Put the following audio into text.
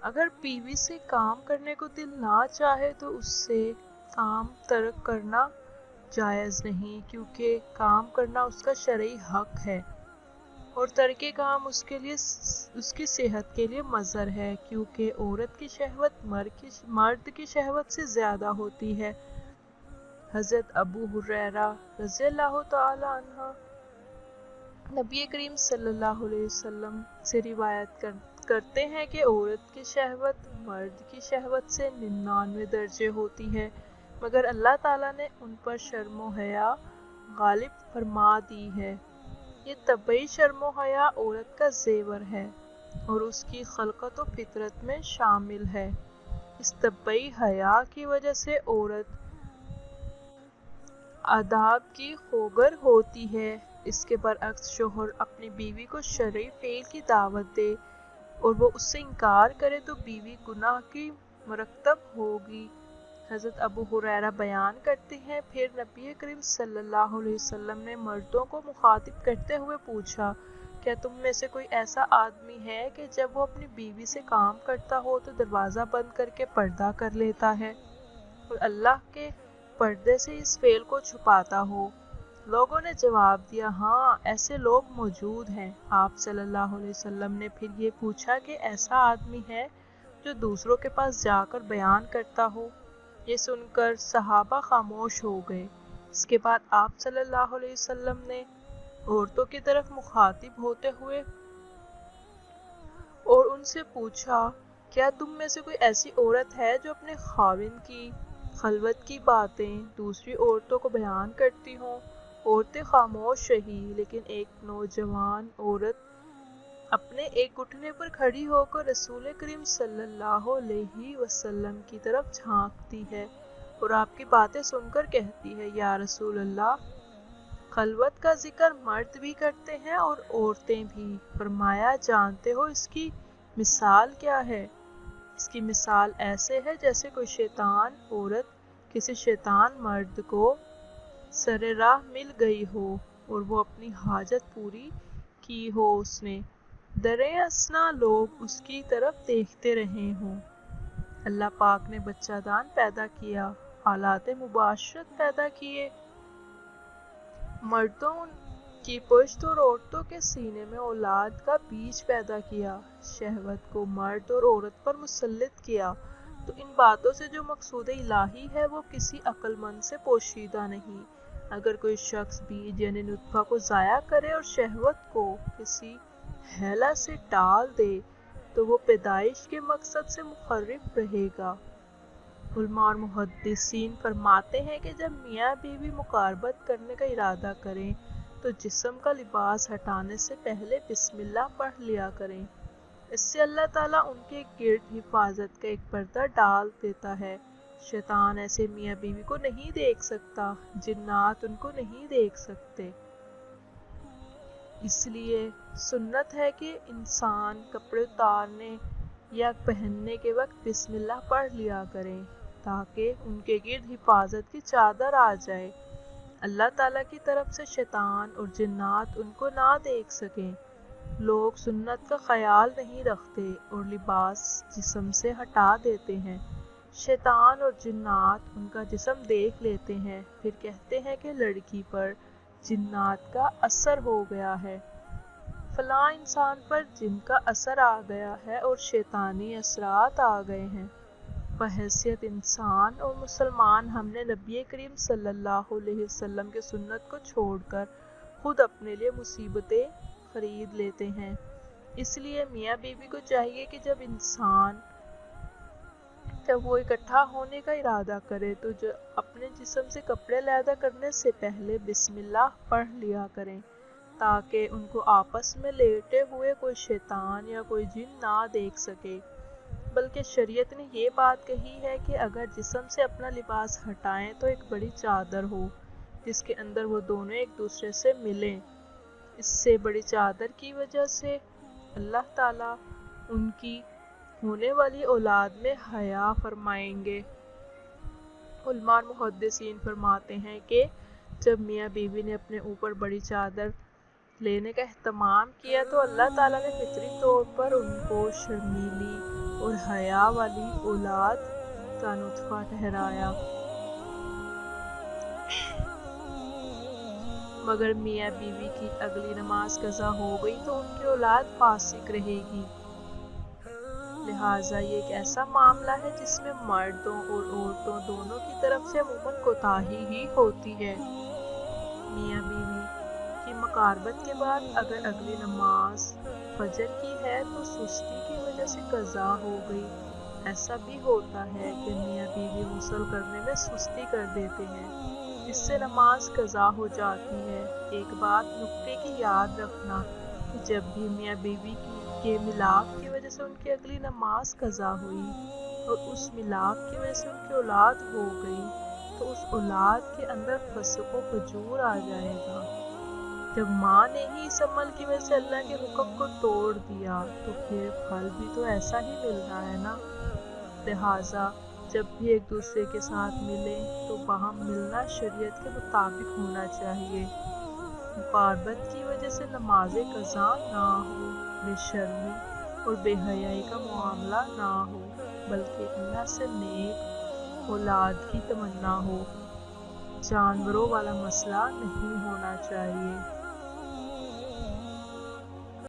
اگر بیوی سے کام کرنے کو دل نہ چاہے تو اس سے کام ترک کرنا جائز نہیں، کیونکہ کام کرنا اس کا شرعی حق ہے، اور ترک کام اس کے لیے اس کی صحت کے لیے مضر ہے، کیونکہ عورت کی شہوت مرد کی شہوت سے زیادہ ہوتی ہے۔ حضرت ابو ہریرہ رضی اللہ تعالی عنہ نبی کریم صلی اللہ علیہ وسلم سے روایت کرتے ہیں کہ عورت کی شہوت مرد کی شہوت سے 99 درجے ہوتی ہے، مگر اللہ تعالیٰ نے ان پر شرم و حیا غالب فرما دی ہے۔ یہ طبعی شرم و حیا عورت کا زیور ہے اور اس کی خلقت و فطرت میں شامل ہے۔ اس طبعی حیا کی وجہ سے عورت آداب کی خوگر ہوتی ہے۔ اس کے برعکس شوہر اپنی بیوی کو شرعی فعل کی دعوت دے اور وہ اس سے انکار کرے تو بیوی گناہ کی مرتکب ہوگی۔ حضرت ابو ہریرہ بیان کرتے ہیں، پھر نبی کریم صلی اللہ علیہ وسلم نے مردوں کو مخاطب کرتے ہوئے پوچھا، کیا تم میں سے کوئی ایسا آدمی ہے کہ جب وہ اپنی بیوی سے کام کرتا ہو تو دروازہ بند کر کے پردہ کر لیتا ہے اور اللہ کے پردے سے اس فعل کو چھپاتا ہو؟ لوگوں نے جواب دیا، ہاں ایسے لوگ موجود ہیں۔ آپ صلی اللہ علیہ وسلم نے پھر یہ پوچھا کہ ایسا آدمی ہے جو دوسروں کے پاس جا کر بیان کرتا ہو؟ یہ سن کر صحابہ خاموش ہو گئے۔ اس کے بعد آپ صلی اللہ علیہ وسلم نے عورتوں کی طرف مخاطب ہوتے ہوئے اور ان سے پوچھا، کیا تم میں سے کوئی ایسی عورت ہے جو اپنے خاوند کی خلوت کی باتیں دوسری عورتوں کو بیان کرتی ہوں؟ عورتیں خاموش رہی، لیکن ایک نوجوان عورت اپنے ایک گھٹنے پر کھڑی ہو کر رسول کریم صلی اللہ علیہ وسلم کی طرف جھانکتی ہے اور آپ کی باتیں سن کر کہتی ہے، یا رسول اللہ، خلوت کا ذکر مرد بھی کرتے ہیں اور عورتیں بھی۔ فرمایا، جانتے ہو اس کی مثال کیا ہے؟ اس کی مثال ایسے ہے جیسے کوئی شیطان عورت کسی شیطان مرد کو سر راہ مل گئی ہو اور وہ اپنی حاجت پوری کی ہو، اس نے دریں اثنا لوگ اس کی طرف دیکھتے رہے ہوں۔ اللہ پاک نے بچہ دان پیدا کیا، آلات مباشرت پیدا کیے، مردوں کی پشت اور عورتوں کے سینے میں اولاد کا بیج پیدا کیا، شہوت کو مرد اور عورت پر مسلط کیا، تو ان باتوں سے جو مقصود الہی ہے وہ کسی عقل مند سے پوشیدہ نہیں۔ اگر کوئی شخص بیج یعنی نطفہ کو ضائع کرے اور شہوت کو کسی ہیلہ سے ٹال دے تو وہ پیدائش کے مقصد سے منحرف رہے گا۔ علماء اور محدثین فرماتے ہیں کہ جب میاں بیوی مقاربت کرنے کا ارادہ کریں تو جسم کا لباس ہٹانے سے پہلے بسم اللہ پڑھ لیا کریں۔ اس سے اللہ تعالیٰ ان کے گرد حفاظت کا ایک پردہ ڈال دیتا ہے۔ شیطان ایسے میاں بیوی کو نہیں دیکھ سکتا، جنات ان کو نہیں دیکھ سکتے۔ اس لیے سنت ہے کہ انسان کپڑے اتارنے یا پہننے کے وقت بسم اللہ پڑھ لیا کریں تاکہ ان کے گرد حفاظت کی چادر آ جائے، اللہ تعالیٰ کی طرف سے شیطان اور جنات ان کو نہ دیکھ سکیں۔ لوگ سنت کا خیال نہیں رکھتے اور لباس جسم سے ہٹا دیتے ہیں۔ شیطان اور جنات ان کا جسم دیکھ لیتے ہیں، پھر کہتے ہیں کہ لڑکی پر جنات کا اثر ہو گیا ہے، فلاں انسان پر جن کا اثر آ گیا ہے اور شیطانی اثرات آ گئے ہیں۔ بحیثیت انسان اور مسلمان ہم نے نبی کریم صلی اللہ علیہ وسلم کے سنت کو چھوڑ کر خود اپنے لیے مصیبتیں خرید لیتے ہیں۔ اس لیے میاں بیوی کو چاہیے کہ جب وہ اکٹھا ہونے کا ارادہ کرے تو اپنے جسم سے کپڑے علیحدہ کرنے سے پہلے بسم اللہ پڑھ لیا کریں تاکہ ان کو آپس میں لیٹے ہوئے کوئی شیطان یا کوئی جن نہ دیکھ سکے۔ بلکہ شریعت نے یہ بات کہی ہے کہ اگر جسم سے اپنا لباس ہٹائیں تو ایک بڑی چادر ہو جس کے اندر وہ دونوں ایک دوسرے سے ملیں۔ اس سے بڑی چادر کی وجہ سے اللہ تعالیٰ ان کی ہونے والی اولاد میں حیا فرمائیں گے۔ علماء اور محدثین فرماتے ہیں کہ جب میاں بیوی نے اپنے اوپر بڑی چادر لینے کا اہتمام کیا تو اللہ تعالیٰ نے فطری طور پر ان کو شرمیلی اور حیا والی اولاد کا نطفہ ٹھہرایا۔ مگر میاں بیوی کی اگلی نماز قضا ہو گئی تو ان کی اولاد فاسق رہے گی۔ لہٰذا یہ ایک ایسا معاملہ ہے جس میں مردوں اور عورتوں دونوں کی طرف سے عموماً کوتاہی ہی ہوتی ہے۔ میاں بیوی کی مقاربت کے بعد اگر اگلی نماز فجر کی ہے تو سستی کی وجہ سے قضا ہو گئی۔ ایسا بھی ہوتا ہے کہ میاں بیوی غسل کرنے میں سستی کر دیتے ہیں، جس سے نماز قضا ہو جاتی ہے۔ ایک بات نکتے کی یاد رکھنا کہ جب بھی میاں بیوی کے ملاپ کی وجہ سے ان کی اگلی نماز قضا ہوئی اور اس ملاپ کی وجہ سے ان کی اولاد ہو گئی تو اس اولاد کے اندر فسق و فجور آ جائے گا۔ جب ماں نے ہی اس عمل کی وجہ سے اللہ کے حکم کو توڑ دیا تو پھر پھل بھی تو ایسا ہی مل رہا ہے نا۔ لہٰذا جب بھی ایک دوسرے کے ساتھ ملیں تو باہم ملنا شریعت کے مطابق ہونا چاہیے۔ مقاربت کی وجہ سے نماز قضا نہ ہو، بے شرمی اور بے حیائی کا معاملہ نہ ہو، بلکہ اللہ سے نیک اولاد کی تمنا ہو۔ جانوروں والا مسئلہ نہیں ہونا چاہیے۔